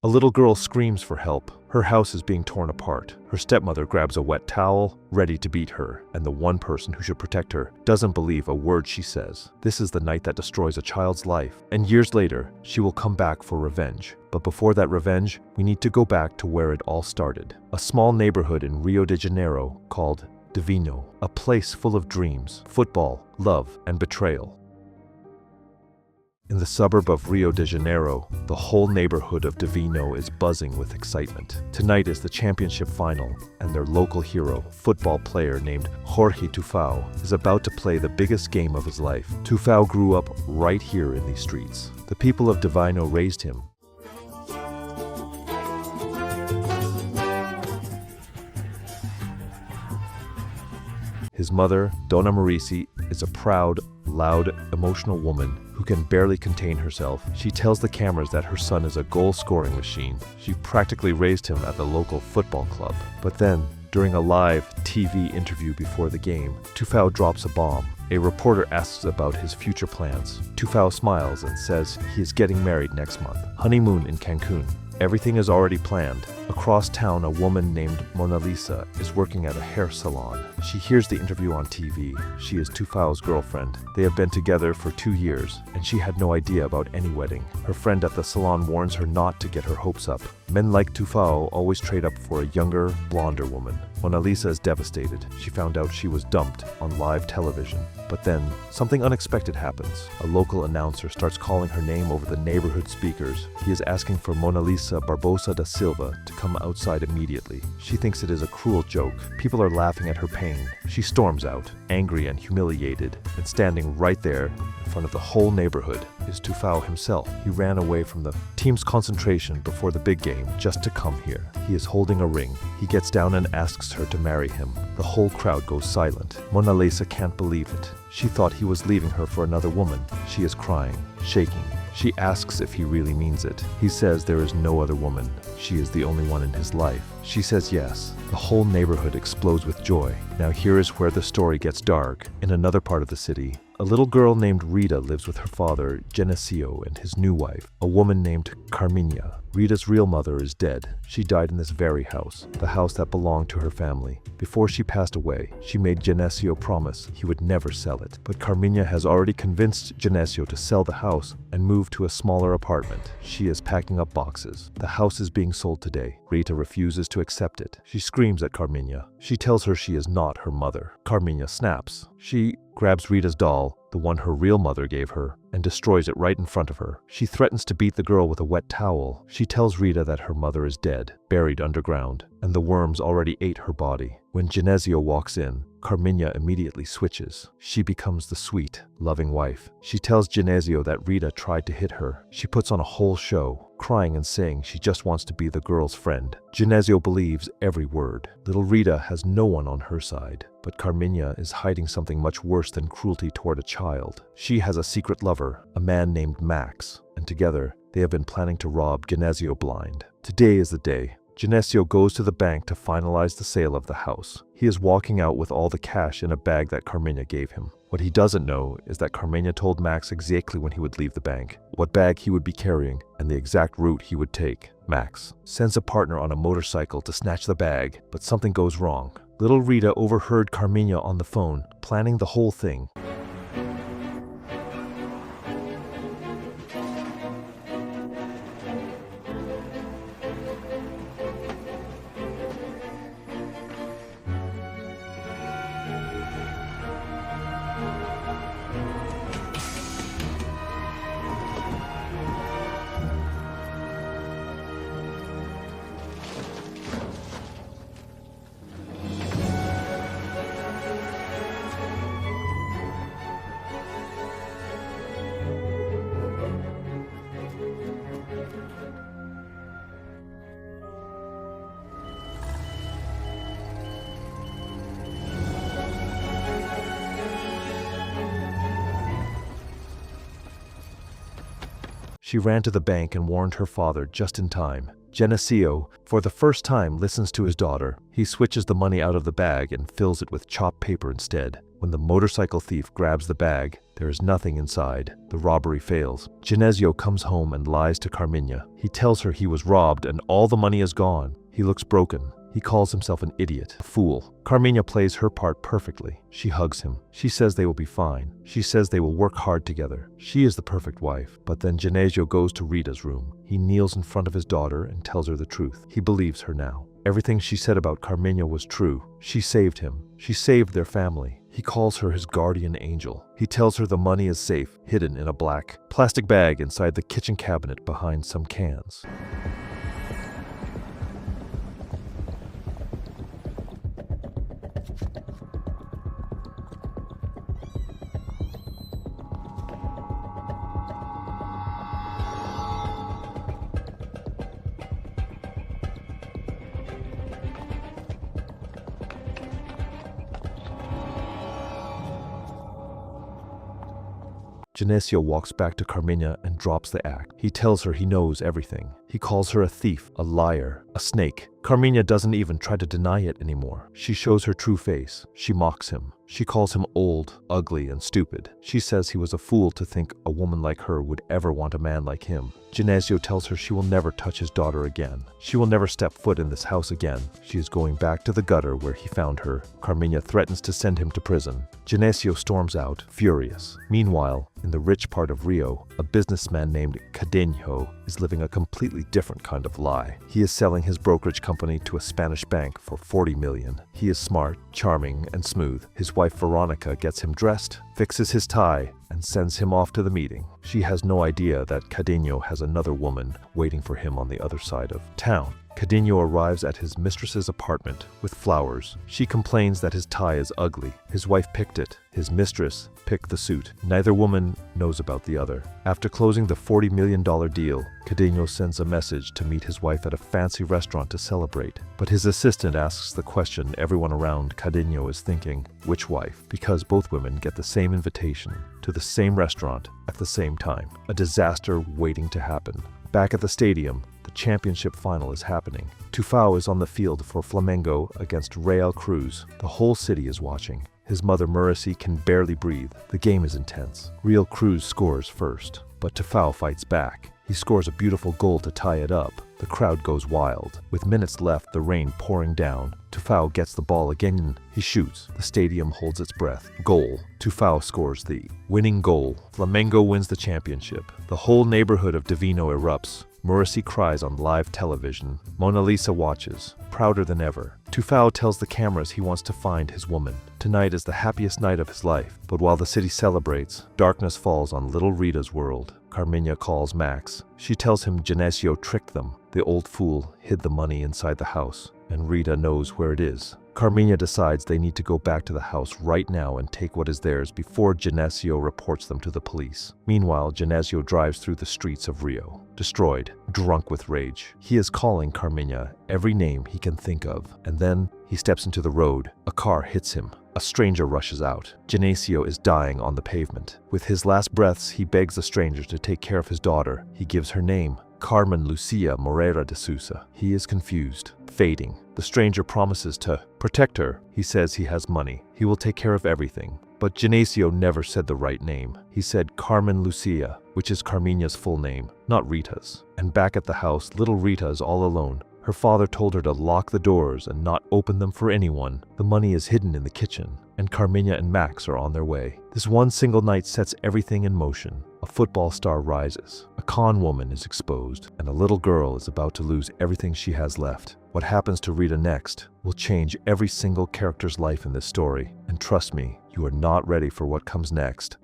A little girl screams for help. Her house is being torn apart. Her stepmother grabs a wet towel, ready to beat her, and the one person who should protect her doesn't believe a word she says. This is the night that destroys a child's life, and years later, she will come back for revenge. But before that revenge, we need to go back to where it all started. A small neighborhood in Rio de Janeiro called Divino, a place full of dreams, football, love, and betrayal. In the suburb of Rio de Janeiro, the whole neighborhood of Divino is buzzing with excitement. Tonight is the championship final, and their local hero, football player named Jorge Tufao, is about to play the biggest game of his life. Tufao grew up right here in these streets. The people of Divino raised him. His mother, Dona Marisi, is a proud, loud, emotional woman who can barely contain herself. She tells the cameras that her son is a goal-scoring machine. She practically raised him at the local football club. But then, during a live TV interview before the game, Tufao drops a bomb. A reporter asks about his future plans. Tufao smiles and says he is getting married next month. Honeymoon in Cancun. Everything is already planned. Across town, a woman named Mona Lisa is working at a hair salon. She hears the interview on TV. She is Tufao's girlfriend. They have been together for 2 years, and she had no idea about any wedding. Her friend at the salon warns her not to get her hopes up. Men like Tufao always trade up for a younger, blonder woman. Mona Lisa is devastated. She found out she was dumped on live television. But then, something unexpected happens. A local announcer starts calling her name over the neighborhood speakers. He is asking for Mona Lisa Barbosa da Silva to come outside immediately. She thinks it is a cruel joke. People are laughing at her pain. She storms out, angry and humiliated, and standing right there in front of the whole neighborhood is Tufao himself. He ran away from the team's concentration before the big game just to come here. He is holding a ring. He gets down and asks her to marry him. The whole crowd goes silent. Mona Lisa can't believe it. She thought he was leaving her for another woman. She is crying, shaking. She asks if he really means it. He says there is no other woman. She is the only one in his life. She says yes. The whole neighborhood explodes with joy. Now here is where the story gets dark. In another part of the city, a little girl named Rita lives with her father, Genesio, and his new wife, a woman named Carminha. Rita's real mother is dead. She died in this very house, the house that belonged to her family. Before she passed away, she made Genesio promise he would never sell it. But Carminha has already convinced Genesio to sell the house and move to a smaller apartment. She is packing up boxes. The house is being sold today. Rita refuses to accept it. She screams at Carminha. She tells her she is not her mother. Carminha snaps. She grabs Rita's doll, the one her real mother gave her, and destroys it right in front of her. She threatens to beat the girl with a wet towel. She tells Rita that her mother is dead, buried underground, and the worms already ate her body. When Genesio walks in, Carminha immediately switches. She becomes the sweet, loving wife. She tells Genesio that Rita tried to hit her. She puts on a whole show, crying and saying she just wants to be the girl's friend. Genesio believes every word. Little Rita has no one on her side, but Carminha is hiding something much worse than cruelty toward a child. She has a secret lover, a man named Max, and together they have been planning to rob Genesio blind. Today is the day. Genesio goes to the bank to finalize the sale of the house. He is walking out with all the cash in a bag that Carminha gave him. What he doesn't know is that Carminha told Max exactly when he would leave the bank, what bag he would be carrying, and the exact route he would take. Max sends a partner on a motorcycle to snatch the bag, but something goes wrong. Little Rita overheard Carminha on the phone, planning the whole thing. She ran to the bank and warned her father just in time. Genesio, for the first time, listens to his daughter. He switches the money out of the bag and fills it with chopped paper instead. When the motorcycle thief grabs the bag, there is nothing inside. The robbery fails. Genesio comes home and lies to Carmina. He tells her he was robbed and all the money is gone. He looks broken. He calls himself an idiot, a fool. Carmina plays her part perfectly. She hugs him. She says they will be fine. She says they will work hard together. She is the perfect wife. But then Genesio goes to Rita's room. He kneels in front of his daughter and tells her the truth. He believes her now. Everything she said about Carmina was true. She saved him. She saved their family. He calls her his guardian angel. He tells her the money is safe, hidden in a black plastic bag inside the kitchen cabinet behind some cans. Genesio walks back to Carmina and drops the act. He tells her he knows everything. He calls her a thief, a liar, a snake. Carmina doesn't even try to deny it anymore. She shows her true face. She mocks him. She calls him old, ugly, and stupid. She says he was a fool to think a woman like her would ever want a man like him. Genesio tells her she will never touch his daughter again. She will never step foot in this house again. She is going back to the gutter where he found her. Carmina threatens to send him to prison. Genesio storms out, furious. Meanwhile, in the rich part of Rio, a businessman named Cadeno is living a completely different kind of lie. He is selling his brokerage company to a Spanish bank for 40 million. He is smart, charming, and smooth. His wife Veronica gets him dressed, fixes his tie, and sends him off to the meeting. She has no idea that Cadeno has another woman waiting for him on the other side of town. Cadeno arrives at his mistress's apartment with flowers. She complains that his tie is ugly. His wife picked it. His mistress picked the suit. Neither woman knows about the other. After closing the $40 million deal, Cadeno sends a message to meet his wife at a fancy restaurant to celebrate. But his assistant asks the question everyone around Cadeno is thinking, which wife? Because both women get the same invitation to the same restaurant at the same time. A disaster waiting to happen. Back at the stadium, the championship final is happening. Tufao is on the field for Flamengo against Real Cruz. The whole city is watching. His mother Muricy can barely breathe. The game is intense. Real Cruz scores first, but Tufao fights back. He scores a beautiful goal to tie it up. The crowd goes wild. With minutes left, the rain pouring down, Tufao gets the ball again. He shoots. The stadium holds its breath. Goal. Tufao scores the winning goal. Flamengo wins the championship. The whole neighborhood of Divino erupts. Muricy cries on live television. Mona Lisa watches, prouder than ever. Tufao tells the cameras he wants to find his woman. Tonight is the happiest night of his life, but while the city celebrates, darkness falls on little Rita's world. Carmina calls Max. She tells him Genesio tricked them. The old fool hid the money inside the house, and Rita knows where it is. Carmina decides they need to go back to the house right now and take what is theirs before Genesio reports them to the police. Meanwhile, Genesio drives through the streets of Rio, destroyed, drunk with rage. He is calling Carmina every name he can think of, and then he steps into the road. A car hits him. A stranger rushes out. Genesio is dying on the pavement. With his last breaths, he begs the stranger to take care of his daughter. He gives her name, Carmen Lucia Moreira de Sousa. He is confused, fading. The stranger promises to protect her. He says he has money. He will take care of everything. But Genesio never said the right name. He said Carmen Lucia, which is Carmina's full name, not Rita's. And back at the house, little Rita is all alone. Her father told her to lock the doors and not open them for anyone. The money is hidden in the kitchen, and Carmina and Max are on their way. This one single night sets everything in motion. A football star rises, a con woman is exposed, and a little girl is about to lose everything she has left. What happens to Rita next will change every single character's life in this story. And trust me, you are not ready for what comes next.